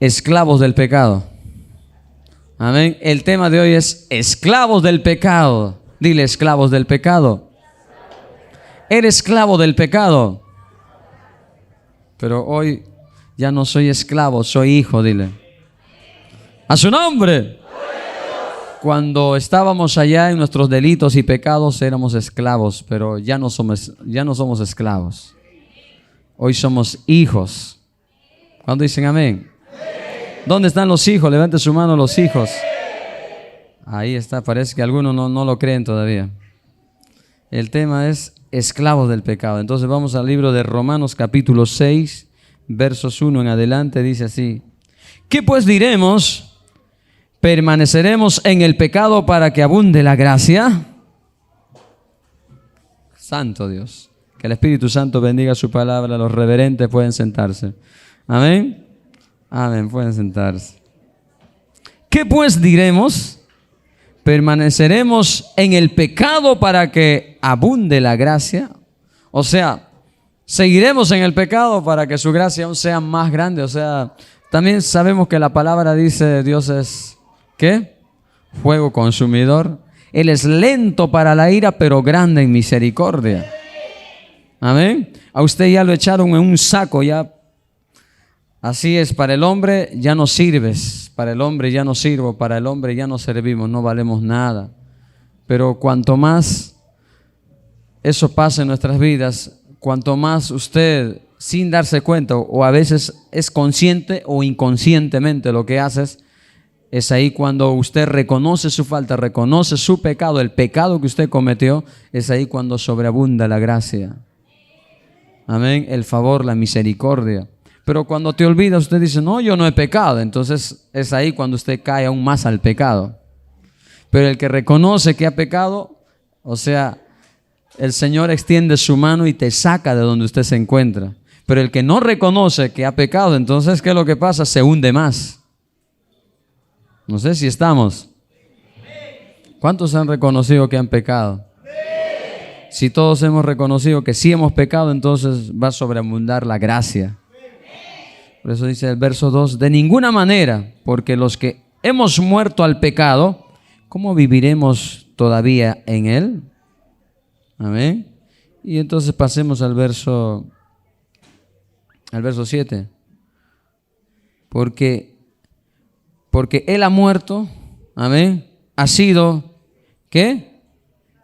esclavos del pecado. Amén. El tema de hoy es esclavos del pecado. Dile, esclavos del pecado. Eres esclavo del pecado. Pero hoy ya no soy esclavo, soy hijo, dile. A su nombre. Cuando estábamos allá en nuestros delitos y pecados éramos esclavos, pero ya no somos esclavos. Hoy somos hijos. ¿Cuándo dicen amén? ¿Dónde están los hijos? Levante su mano los hijos. Ahí está, parece que algunos no lo creen todavía. El tema es esclavos del pecado. Entonces vamos al libro de Romanos capítulo 6, versos 1 en adelante, dice así. ¿Qué pues diremos? ¿Permaneceremos en el pecado para que abunde la gracia? Santo Dios. Que el Espíritu Santo bendiga su palabra. Los reverentes pueden sentarse. Amén. Amén, pueden sentarse. ¿Qué pues diremos? ¿Permaneceremos en el pecado para que abunde la gracia? O sea, seguiremos en el pecado para que su gracia aún sea más grande. O sea, también sabemos que la palabra dice Dios es, ¿qué? Fuego consumidor. Él es lento para la ira, pero grande en misericordia. Amén. A usted ya lo echaron en un saco, ya. Así es, para el hombre ya no sirves, para el hombre ya no sirvo, para el hombre ya no servimos, no valemos nada. Pero cuanto más eso pasa en nuestras vidas, cuanto más usted, sin darse cuenta, o a veces es consciente o inconscientemente lo que haces, es ahí cuando usted reconoce su falta, reconoce su pecado, el pecado que usted cometió, es ahí cuando sobreabunda la gracia. Amén, el favor, la misericordia. Pero cuando te olvidas, usted dice, no, yo no he pecado. Entonces es ahí cuando usted cae aún más al pecado. Pero el que reconoce que ha pecado, o sea, el Señor extiende su mano y te saca de donde usted se encuentra. Pero el que no reconoce que ha pecado, entonces, ¿qué es lo que pasa? Se hunde más. No sé si estamos. ¿Cuántos han reconocido que han pecado? Si todos hemos reconocido que sí hemos pecado, entonces va a sobreabundar la gracia. Por eso dice el verso 2, de ninguna manera, porque los que hemos muerto al pecado, ¿cómo viviremos todavía en él? Amén. Y entonces pasemos al verso 7. Porque él ha muerto, amén, ha sido, ¿qué?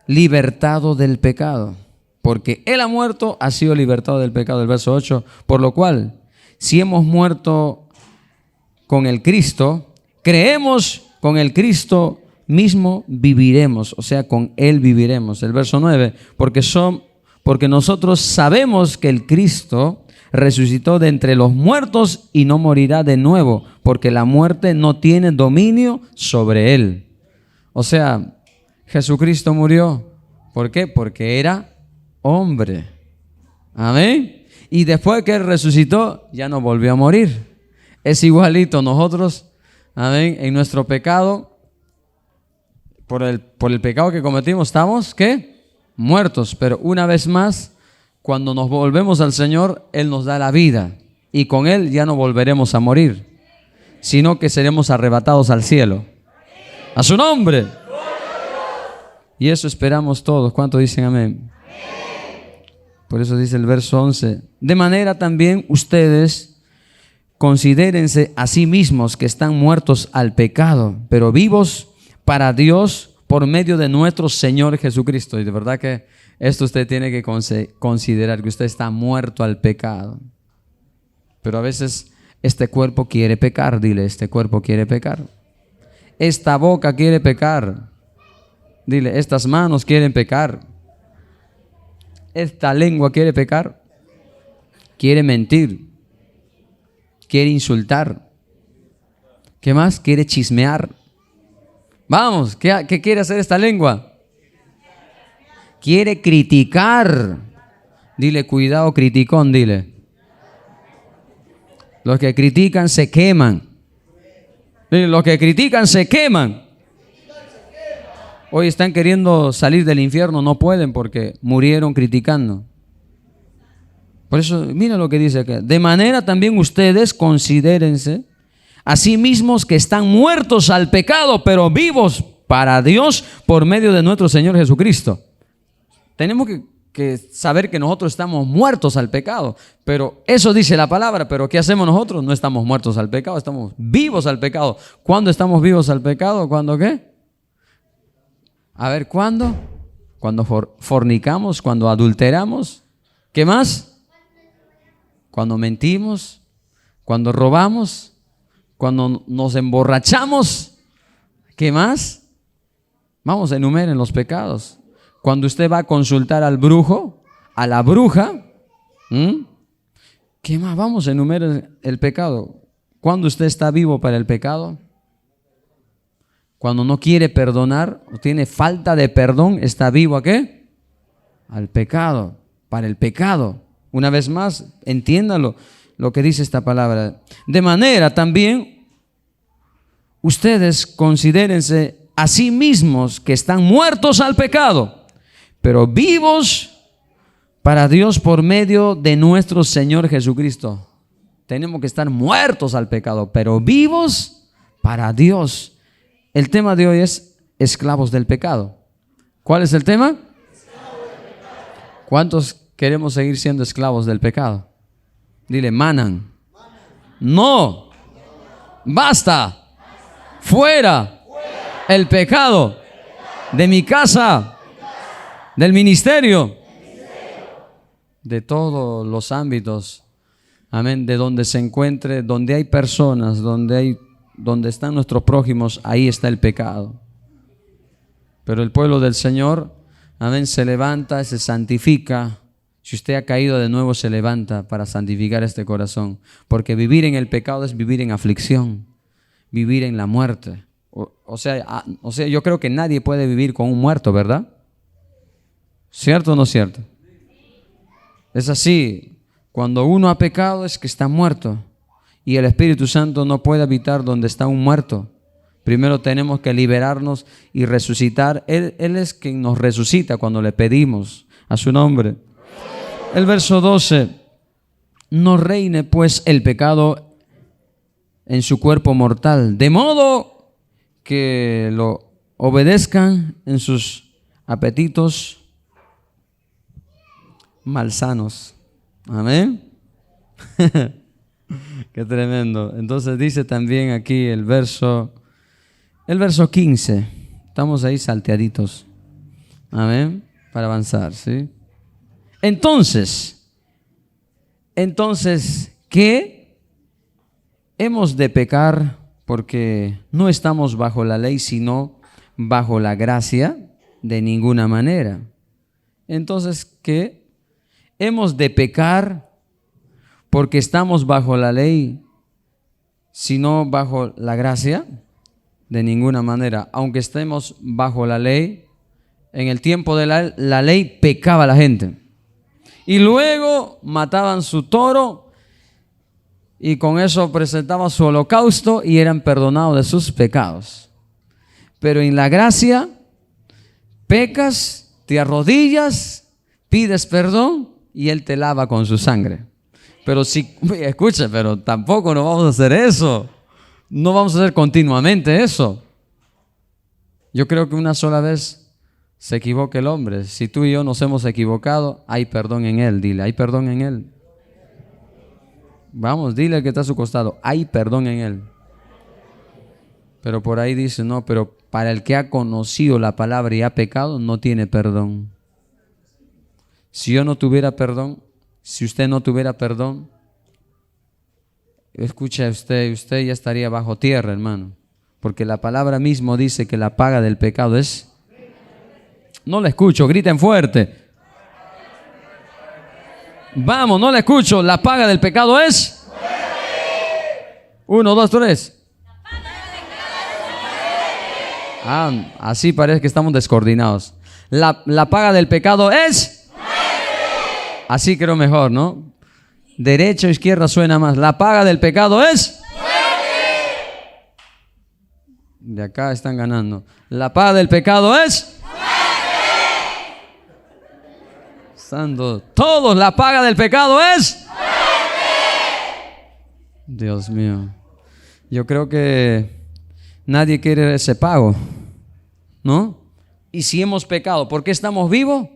Libertado del pecado. Porque él ha muerto, ha sido libertado del pecado. El verso 8, por lo cual, si hemos muerto con el Cristo, creemos con el Cristo mismo viviremos, o sea, con Él viviremos. El verso 9, porque nosotros sabemos que el Cristo resucitó de entre los muertos y no morirá de nuevo, porque la muerte no tiene dominio sobre Él. O sea, Jesucristo murió. ¿Por qué? Porque era hombre. Amén. Y después que Él resucitó, ya no volvió a morir. Es igualito nosotros, amén, en nuestro pecado, por el pecado que cometimos, estamos, ¿qué? Muertos. Pero una vez más, cuando nos volvemos al Señor, Él nos da la vida. Y con Él ya no volveremos a morir, sino que seremos arrebatados al cielo. ¡A su nombre! Y eso esperamos todos. ¿Cuántos dicen amén? Por eso dice el verso 11, de manera también ustedes considérense a sí mismos que están muertos al pecado, pero vivos para Dios por medio de nuestro Señor Jesucristo. Y de verdad que esto usted tiene que considerar, que usted está muerto al pecado. Pero a veces este cuerpo quiere pecar, dile, este cuerpo quiere pecar. Esta boca quiere pecar. Dile, estas manos quieren pecar. Esta lengua quiere pecar, quiere mentir, quiere insultar. ¿Qué más? Quiere chismear. Vamos, ¿qué quiere hacer esta lengua? Quiere criticar. Dile, cuidado, criticón, dile. Los que critican se queman. Dile, los que critican se queman. Hoy están queriendo salir del infierno, no pueden porque murieron criticando. Por eso, mira lo que dice acá. De manera también ustedes considérense así mismos que están muertos al pecado, pero vivos para Dios por medio de nuestro Señor Jesucristo. Tenemos que saber que nosotros estamos muertos al pecado, pero eso dice la palabra. Pero ¿qué hacemos nosotros? No estamos muertos al pecado, estamos vivos al pecado. ¿Cuándo estamos vivos al pecado? ¿Cuándo qué? A ver, ¿cuándo? Cuando fornicamos, cuando adulteramos. ¿Qué más? Cuando mentimos, cuando robamos, cuando nos emborrachamos. ¿Qué más? Vamos, enumeren los pecados. Cuando usted va a consultar al brujo, a la bruja, ¿qué más? Vamos, enumeren el pecado. ¿Cuándo usted está vivo para el pecado? Cuando no quiere perdonar o tiene falta de perdón, ¿está vivo a qué? Al pecado, para el pecado. Una vez más, entiéndalo lo que dice esta palabra. De manera también, ustedes considérense a sí mismos que están muertos al pecado, pero vivos para Dios por medio de nuestro Señor Jesucristo. Tenemos que estar muertos al pecado, pero vivos para Dios. El tema de hoy es esclavos del pecado. ¿Cuál es el tema? ¿Cuántos queremos seguir siendo esclavos del pecado? Dile, manan. No. Basta. Fuera. El pecado de mi casa, del ministerio, de todos los ámbitos. Amén. De donde se encuentre, donde hay personas, donde están nuestros prójimos, ahí está el pecado. Pero el pueblo del Señor, amén, se levanta, se santifica. Si usted ha caído de nuevo, se levanta para santificar este corazón. Porque vivir en el pecado es vivir en aflicción, vivir en la muerte. O sea, yo creo que nadie puede vivir con un muerto, ¿verdad? ¿Cierto o no cierto? Es así. Cuando uno ha pecado es que está muerto. Y el Espíritu Santo no puede habitar donde está un muerto. Primero tenemos que liberarnos y resucitar. Él es quien nos resucita cuando le pedimos a su nombre. El verso 12. No reine pues el pecado en su cuerpo mortal, de modo que lo obedezcan en sus apetitos malsanos. Amén. Qué tremendo. Entonces dice también aquí el verso 15. Estamos ahí salteaditos. Amén. Para avanzar, ¿sí? Entonces, ¿qué? Hemos de pecar porque no estamos bajo la ley, sino bajo la gracia, de ninguna manera. Entonces, ¿qué? Hemos de pecar porque estamos bajo la ley, sino bajo la gracia, de ninguna manera. Aunque estemos bajo la ley, en el tiempo de la ley pecaba la gente. Y luego mataban su toro y con eso presentaban su holocausto y eran perdonados de sus pecados. Pero en la gracia, pecas, te arrodillas, pides perdón y Él te lava con su sangre. Pero si, escucha, pero tampoco no vamos a hacer eso. No vamos a hacer continuamente eso. Yo creo que una sola vez se equivoca el hombre. Si tú y yo nos hemos equivocado, hay perdón en Él. Dile, hay perdón en Él. Vamos, dile al que está a su costado, hay perdón en Él. Pero por ahí dice, no, pero para el que ha conocido la palabra y ha pecado, no tiene perdón. Si yo no tuviera perdón, si usted no tuviera perdón, escucha usted ya estaría bajo tierra, hermano. Porque la palabra mismo dice que la paga del pecado es... No la escucho, griten fuerte. Vamos, no la escucho. La paga del pecado es... 1, 2, 3. Así parece que estamos descoordinados. La paga del pecado es... Así creo mejor, ¿no? Derecha o izquierda suena más. La paga del pecado es... De acá están ganando. La paga del pecado es... Santo. Todos, la paga del pecado es... Dios mío. Yo creo que nadie quiere ese pago, ¿no? Y si hemos pecado, ¿por qué estamos vivos?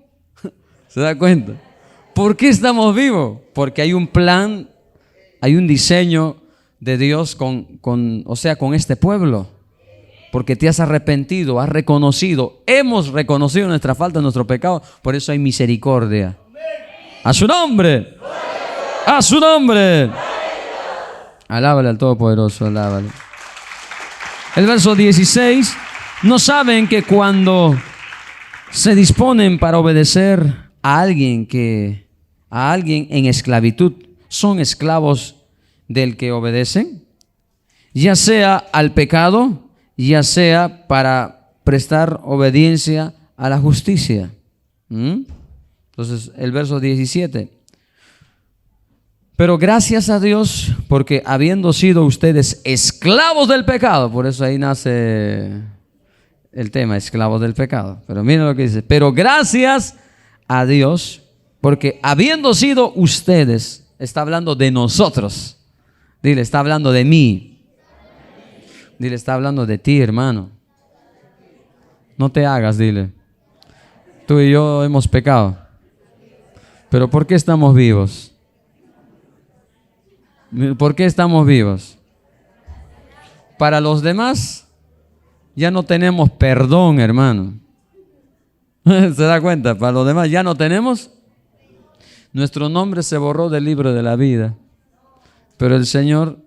¿Se da cuenta? ¿Por qué estamos vivos? Porque hay un plan, hay un diseño de Dios con este pueblo. Porque te has arrepentido, has reconocido, hemos reconocido nuestra falta, nuestro pecado, por eso hay misericordia. ¡A su nombre! ¡A su nombre! Alábale al Todopoderoso, alábale. El verso 16, ¿no saben que cuando se disponen para obedecer a alguien en esclavitud, son esclavos del que obedecen? Ya sea al pecado, ya sea para prestar obediencia a la justicia. Entonces, el verso 17. Pero gracias a Dios, porque habiendo sido ustedes esclavos del pecado, por eso ahí nace el tema, esclavos del pecado. Pero miren lo que dice, pero gracias a Dios, porque habiendo sido ustedes, está hablando de nosotros. Dile, está hablando de mí. Dile, está hablando de ti, hermano. No te hagas, dile. Tú y yo hemos pecado. Pero ¿por qué estamos vivos? ¿Por qué estamos vivos? Para los demás ya no tenemos perdón, hermano. ¿Se da cuenta? Para los demás ya no tenemos. Nuestro nombre se borró del libro de la vida. Pero el Señor,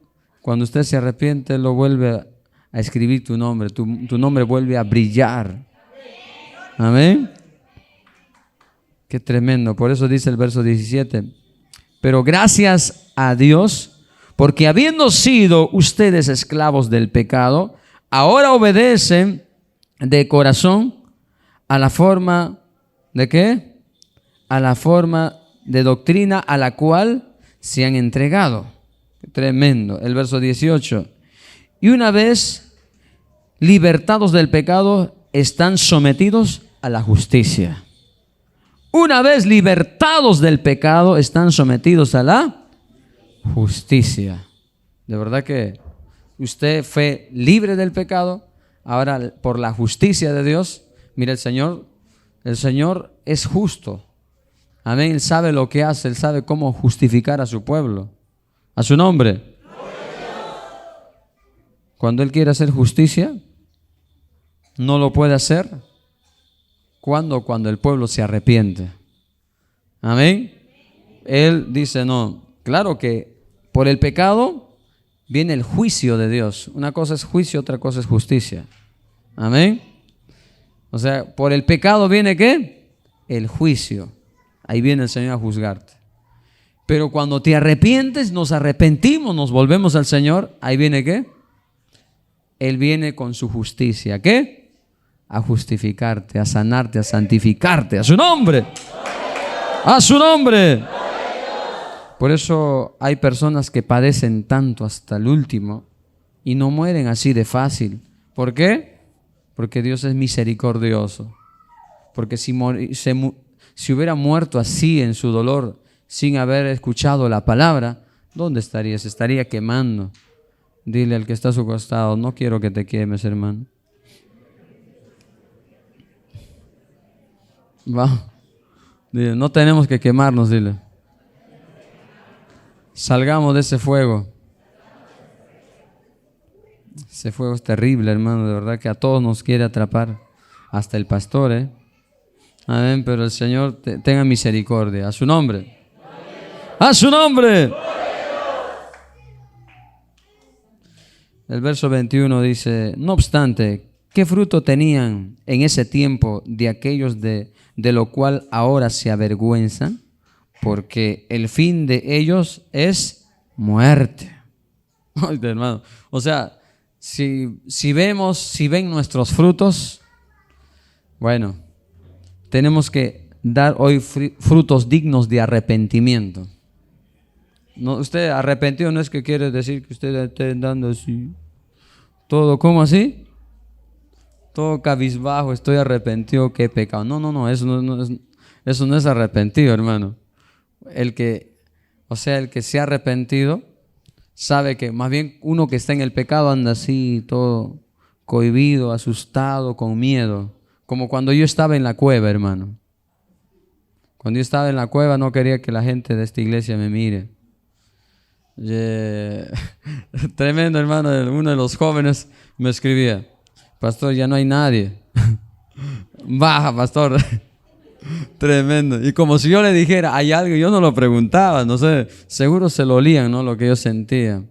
cuando usted se arrepiente, lo vuelve a escribir tu nombre. Tu nombre vuelve a brillar. Amén. Qué tremendo. Por eso dice el verso 17. Pero gracias a Dios, porque habiendo sido ustedes esclavos del pecado, ahora obedecen de corazón a la forma ¿de qué? A la forma de doctrina a la cual se han entregado. Tremendo. El verso 18. Y una vez libertados del pecado, están sometidos a la justicia. Una vez libertados del pecado, están sometidos a la justicia. De verdad que usted fue libre del pecado, ahora por la justicia de Dios. Mira, el Señor es justo. Amén. Él sabe lo que hace, Él sabe cómo justificar a su pueblo. A su nombre. Cuando Él quiere hacer justicia, no lo puede hacer. Cuando el pueblo se arrepiente. Amén. Él dice, no, claro que por el pecado viene el juicio de Dios. Una cosa es juicio, otra cosa es justicia. Amén. O sea, por el pecado viene ¿qué? El juicio. Ahí viene el Señor a juzgarte. Pero cuando te arrepientes, nos arrepentimos, nos volvemos al Señor, ahí viene ¿qué? Él viene con su justicia. ¿Qué? A justificarte, a sanarte, a santificarte. A su nombre. A su nombre. Por eso hay personas que padecen tanto hasta el último y no mueren así de fácil. ¿Por qué? Porque Dios es misericordioso. Porque si hubiera muerto así en su dolor, sin haber escuchado la palabra, ¿dónde estaría? Se estaría quemando. Dile al que está a su costado, no quiero que te quemes, hermano. Va. Dile, no tenemos que quemarnos, dile. Salgamos de ese fuego. Ese fuego es terrible, hermano, de verdad que a todos nos quiere atrapar, hasta el pastor, ¿eh? Amén, pero el Señor tenga misericordia. A su nombre. A su nombre. El verso 21 dice, no obstante, ¿qué fruto tenían en ese tiempo de aquellos de lo cual ahora se avergüenzan? Porque el fin de ellos es muerte. Ay, hermano. O sea, si ven nuestros frutos, bueno, tenemos que dar hoy frutos dignos de arrepentimiento. No, usted arrepentido no es que quiere decir que usted esté dando así. Todo, ¿cómo así? Todo cabizbajo, estoy arrepentido, qué pecado. No, eso no es arrepentido, hermano. El que se ha arrepentido sabe que más bien uno que está en el pecado anda así, todo cohibido, asustado, con miedo. Como cuando yo estaba en la cueva, hermano. Cuando yo estaba en la cueva no quería que la gente de esta iglesia me mire. Tremendo, hermano. Uno de los jóvenes me escribía: pastor, ya no hay nadie. Baja, pastor. Tremendo. Y como si yo le dijera, hay algo, yo no lo preguntaba, no sé, seguro se lo olían, ¿no? Lo que yo sentía.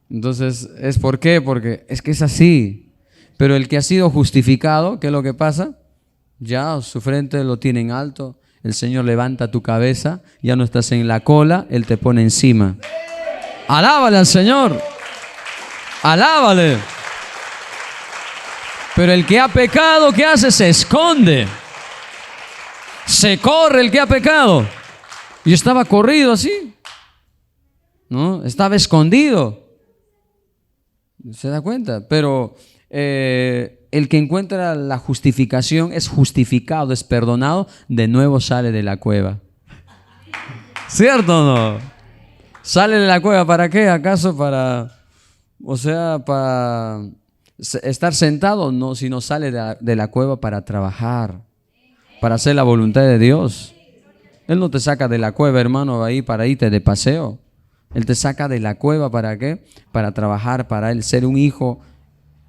Entonces, ¿es por qué? Porque es que es así. Pero el que ha sido justificado, ¿qué es lo que pasa? Ya su frente lo tiene en alto, el Señor levanta tu cabeza, ya no estás en la cola, Él te pone encima. Alábale al Señor, alábale. Pero el que ha pecado, ¿qué hace? Se esconde. Se corre el que ha pecado. Yo estaba corrido así, ¿no? Estaba escondido. ¿Se da cuenta? Pero el que encuentra la justificación es justificado, es perdonado, de nuevo sale de la cueva. ¿Cierto o no? Sale de la cueva, ¿para qué? ¿Acaso para estar sentado? No, sino sale de la cueva para trabajar, para hacer la voluntad de Dios. Él no te saca de la cueva, hermano, ahí para irte de paseo. Él te saca de la cueva, ¿para qué? Para trabajar, para Él ser un hijo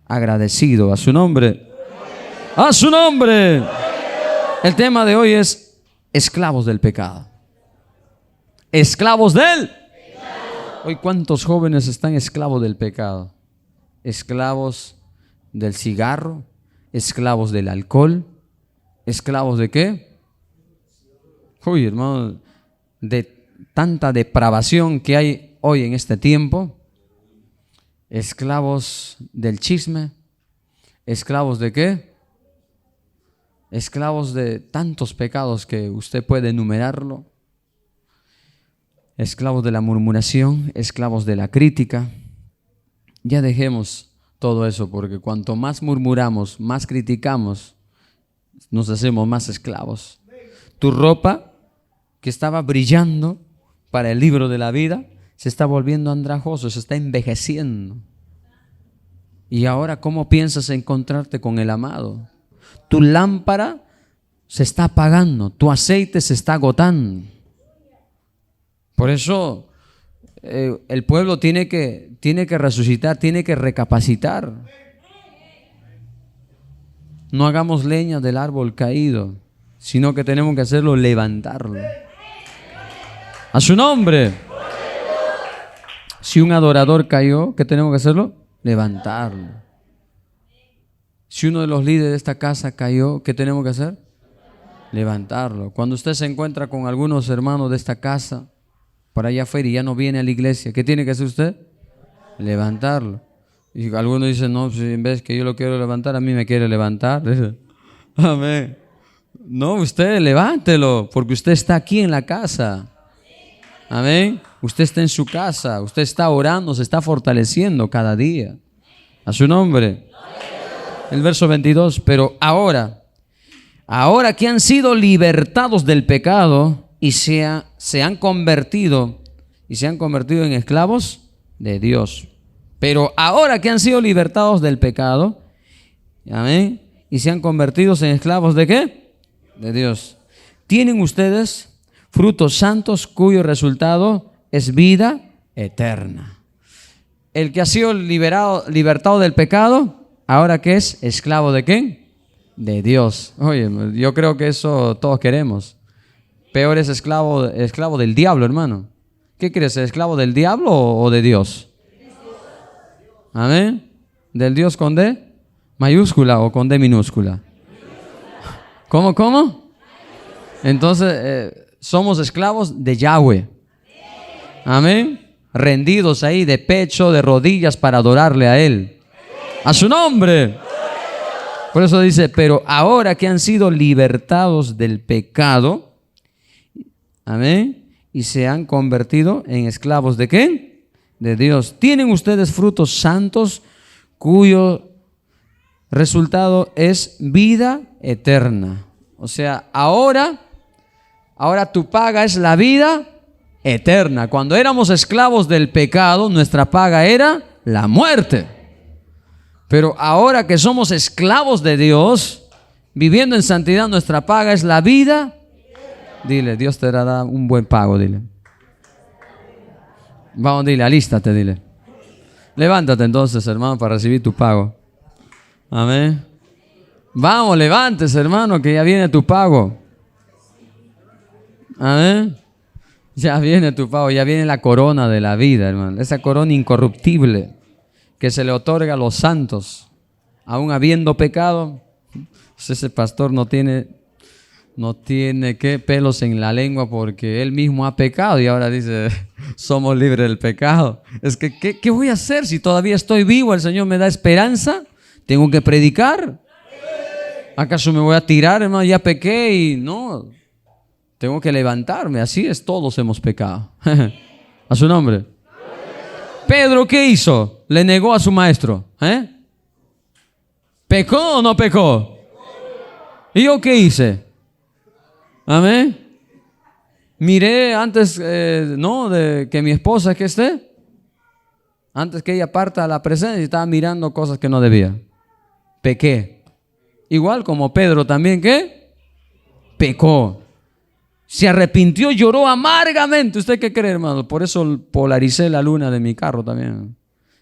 agradecido. A su nombre. A su nombre. El tema de hoy es esclavos del pecado. Esclavos del pecado. Hoy, ¿cuántos jóvenes están esclavos del pecado? Esclavos del cigarro, esclavos del alcohol, esclavos de qué? Uy, hermano, de tanta depravación que hay hoy en este tiempo. Esclavos del chisme. ¿Esclavos de qué? Esclavos de tantos pecados que usted puede enumerarlo. Esclavos de la murmuración, esclavos de la crítica. Ya dejemos todo eso, porque cuanto más murmuramos, más criticamos, nos hacemos más esclavos. Tu ropa, que estaba brillando para el libro de la vida, se está volviendo andrajoso, se está envejeciendo. Y ahora, ¿cómo piensas encontrarte con el amado? Tu lámpara se está apagando, tu aceite se está agotando. Por eso el pueblo tiene que resucitar, tiene que recapacitar. No hagamos leña del árbol caído, sino que tenemos que hacerlo, levantarlo. A su nombre. Si un adorador cayó, ¿qué tenemos que hacerlo? Levantarlo. Si uno de los líderes de esta casa cayó, ¿qué tenemos que hacer? Levantarlo. Cuando usted se encuentra con algunos hermanos de esta casa por allá afuera y ya no viene a la iglesia, ¿qué tiene que hacer usted? Levantarlo. Y algunos dicen, no, si en vez que yo lo quiero levantar, a mí me quiere levantar. Amén. No, usted levántelo, porque usted está aquí en la casa. Amén. Usted está en su casa, usted está orando, se está fortaleciendo cada día. A su nombre. El verso 22, pero ahora que han sido libertados del pecado y se han convertido en esclavos de Dios. Pero ahora que han sido libertados del pecado, amén, y se han convertido en esclavos ¿de qué? De Dios. Tienen ustedes frutos santos cuyo resultado es vida eterna. El que ha sido libertado del pecado, ¿ahora qué es? ¿Esclavo de quién? De Dios. Oye, yo creo que eso todos queremos. Peor es esclavo del diablo, hermano. ¿Qué quieres ser? ¿Esclavo del diablo o de Dios? Amén. ¿Del Dios con D mayúscula o con D minúscula? ¿Cómo? Entonces, somos esclavos de Yahweh. Amén. Rendidos ahí de pecho, de rodillas para adorarle a Él. A su nombre. Por eso dice, pero ahora que han sido libertados del pecado, amén, y se han convertido en esclavos ¿de qué? De Dios. Tienen ustedes frutos santos cuyo resultado es vida eterna. O sea, ahora tu paga es la vida eterna. Cuando éramos esclavos del pecado, nuestra paga era la muerte. Pero ahora que somos esclavos de Dios, viviendo en santidad, nuestra paga es la vida. Dile, Dios te dará un buen pago, dile. Vamos, dile, alístate, dile. Levántate entonces, hermano, para recibir tu pago. Amén. Vamos, levántese, hermano, que ya viene tu pago. Amén. Ya viene tu pago, ya viene la corona de la vida, hermano. Esa corona incorruptible que se le otorga a los santos, aún habiendo pecado. Ese pastor no tiene ¿qué? Pelos en la lengua porque él mismo ha pecado y ahora dice, somos libres del pecado. Es que, ¿qué voy a hacer si todavía estoy vivo? El Señor me da esperanza. Tengo que predicar. ¿Acaso me voy a tirar, hermano? Ya pequé y no. Tengo que levantarme. Así es, todos hemos pecado. A su nombre. Pedro, ¿qué hizo? Le negó a su maestro. ¿Pecó o no pecó? ¿Y yo qué hice? Amén. Miré antes, de que mi esposa que esté, antes que ella parta a la presencia, estaba mirando cosas que no debía. Pequé. Igual como Pedro también, ¿qué? Pecó. Se arrepintió, lloró amargamente. ¿Usted qué cree, hermano? Por eso polaricé la luna de mi carro también.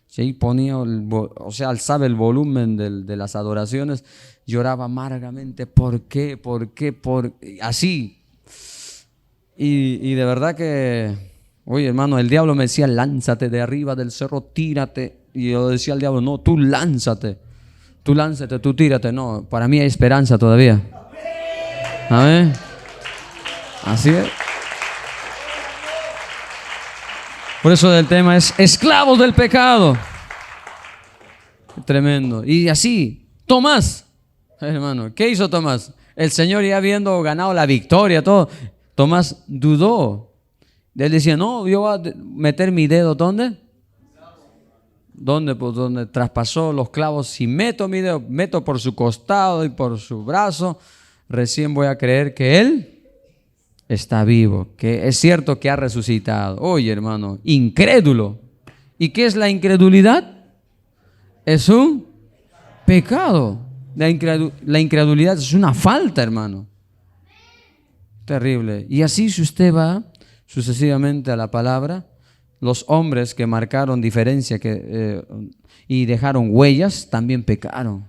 Sí, ponía, alzaba el volumen de las adoraciones, lloraba amargamente. ¿Por qué? Así. Y de verdad que, oye, hermano, el diablo me decía, lánzate de arriba del cerro, tírate. Y yo decía al diablo, no, tú lánzate, tú tírate. No, para mí hay esperanza todavía. Amén. Así es. Por eso el tema es esclavos del pecado. Tremendo. Y así, Tomás, hermano, ¿qué hizo Tomás? El Señor ya habiendo ganado la victoria, todo, Tomás dudó. Él decía, no, yo voy a meter mi dedo, ¿dónde? ¿Dónde? Pues donde traspasó los clavos. Si meto mi dedo, meto por su costado y por su brazo, recién voy a creer que Él está vivo, que es cierto que ha resucitado. Oye, hermano, incrédulo. ¿Y qué es la incredulidad? Es un pecado. La incredulidad es una falta, hermano. Terrible. Y así si usted va sucesivamente a la palabra, los hombres que marcaron diferencia y dejaron huellas, también pecaron.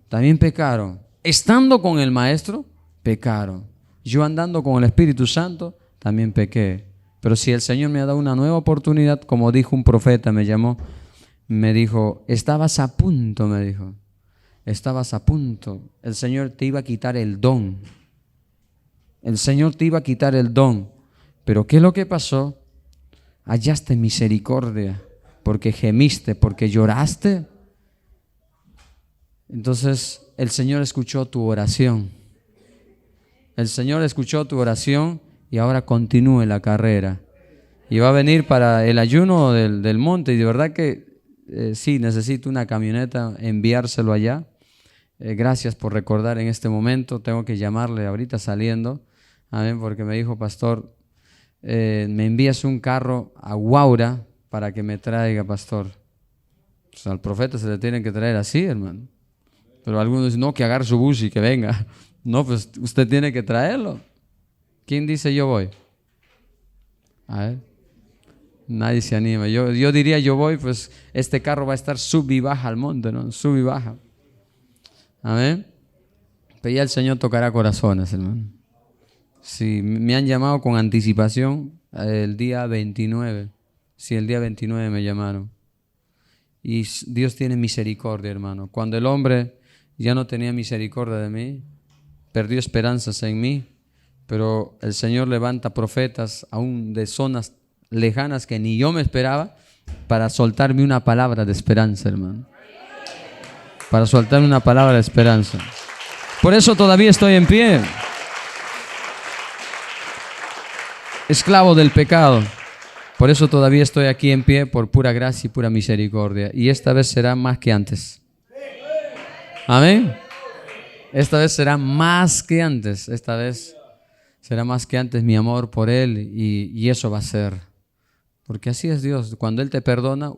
También pecaron. Estando con el Maestro, pecaron. Yo andando con el Espíritu Santo, también pequé. Pero si el Señor me ha dado una nueva oportunidad, como dijo un profeta, me dijo, estabas a punto, me dijo. Estabas a punto. El Señor te iba a quitar el don. El Señor te iba a quitar el don. Pero ¿qué es lo que pasó? Hallaste misericordia, porque gemiste, porque lloraste. Entonces el Señor escuchó tu oración. El Señor escuchó tu oración y ahora continúe la carrera. Y va a venir para el ayuno del monte. Y de verdad que sí, necesito una camioneta, enviárselo allá. Gracias por recordar en este momento. Tengo que llamarle ahorita saliendo. Amén, porque me dijo, pastor, me envías un carro a Guaura para que me traiga, pastor. Pues al profeta se le tiene que traer así, hermano. Pero algunos dicen, no, que agarre su bus y que venga. No, pues usted tiene que traerlo. ¿Quién dice yo voy? A ver. Nadie se anima. Yo diría yo voy, pues este carro va a estar sub y baja al monte, ¿no? Sub y baja. Amén. Pero ya el Señor tocará corazones, hermano. Sí, me han llamado con anticipación el día 29. Sí, el día 29 me llamaron. Y Dios tiene misericordia, hermano. Cuando el hombre ya no tenía misericordia de mí, perdió esperanzas en mí, pero el Señor levanta profetas aún de zonas lejanas que ni yo me esperaba para soltarme una palabra de esperanza, hermano. Para soltarme una palabra de esperanza. Por eso todavía estoy en pie. Esclavo del pecado. Por eso todavía estoy aquí en pie por pura gracia y pura misericordia. Y esta vez será más que antes. Amén. Esta vez será más que antes. Esta vez será más que antes mi amor por Él y eso va a ser. Porque así es Dios. Cuando Él te perdona,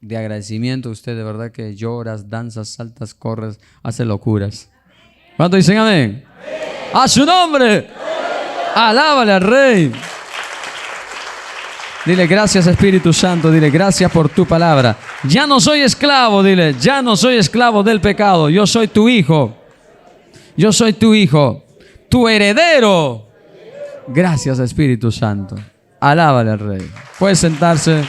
de agradecimiento, usted de verdad que lloras, danzas, saltas, corres, hace locuras. ¿Cuántos dicen amén? ¡A su nombre! ¡Alábale al Rey! Dile gracias Espíritu Santo, dile gracias por tu palabra. Ya no soy esclavo, dile, ya no soy esclavo del pecado. Yo soy tu hijo. Yo soy tu hijo, tu heredero. Gracias Espíritu Santo. Alábale al Rey. Puede sentarse.